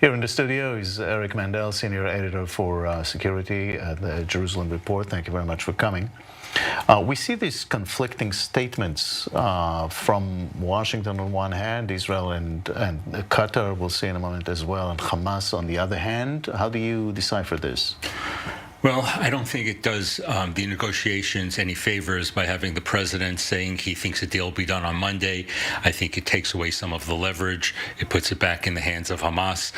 Here in the studio is Eric Mandel, Senior Editor for Security at the Jerusalem Report. Thank you very much for coming. We see these conflicting statements from Washington on one hand, Israel and Qatar, we'll see in a moment as well, and Hamas on the other hand. How do you decipher this? Well, I don't think it does the negotiations any favors by having the president saying he thinks a deal will be done on Monday. I think it takes away some of the leverage. It puts it back in the hands of Hamas.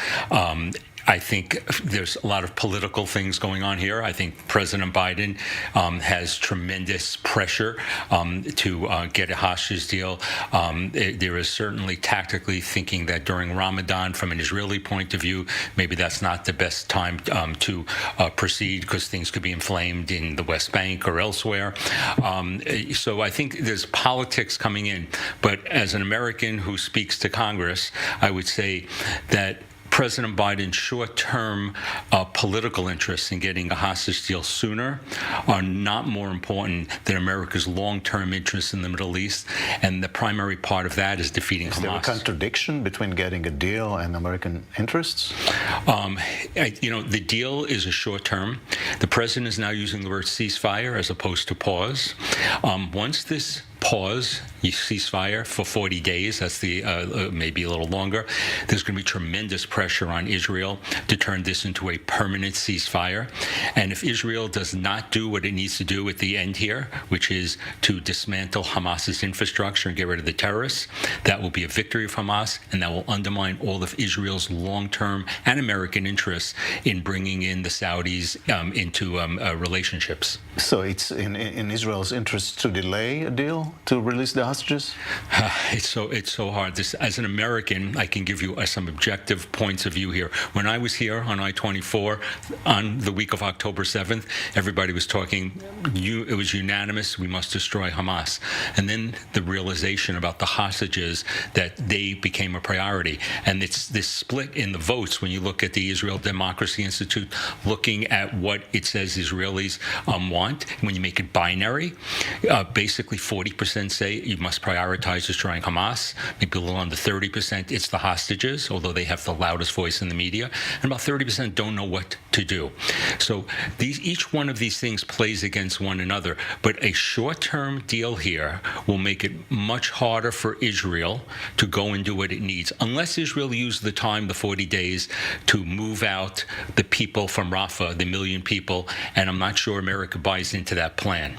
I think there's a lot of political things going on here. I think President Biden has tremendous pressure to get a hostage deal. There is certainly tactically thinking that during Ramadan, from an Israeli point of view, maybe that's not the best time to proceed because things could be inflamed in the West Bank or elsewhere. So I think there's politics coming in. But as an American who speaks to Congress, I would say that President Biden's short-term political interests in getting a hostage deal sooner are not more important than America's long-term interests in the Middle East, and the primary part of that is defeating Hamas. Is there a contradiction between getting a deal and American interests? The deal is a short-term. The president is now using the word ceasefire as opposed to pause. Once this pause, ceasefire for 40 days, that's the maybe a little longer, there's going to be tremendous pressure on Israel to turn this into a permanent ceasefire. And if Israel does not do what it needs to do at the end here, which is to dismantle Hamas's infrastructure and get rid of the terrorists, that will be a victory of Hamas, and that will undermine all of Israel's long-term and American interests in bringing in the Saudis into relationships. So it's in Israel's interest to delay a deal, to release the hostages? It's so hard. As an American, I can give you some objective points of view here. When I was here on I24 on the week of October 7th, everybody was talking, it was unanimous, we must destroy Hamas. And then the realization about the hostages, that they became a priority. And it's this split in the votes when you look at the Israel Democracy Institute, looking at what it says Israelis want. When you make it binary, basically 40% say you must prioritize destroying Hamas, maybe a little under 30% it's the hostages, although they have the loudest voice in the media, and about 30% don't know what to do. So each one of these things plays against one another, but a short-term deal here will make it much harder for Israel to go and do what it needs, unless Israel uses the time, the 40 days, to move out the people from Rafah, the 1 million people, and I'm not sure America buys into that plan.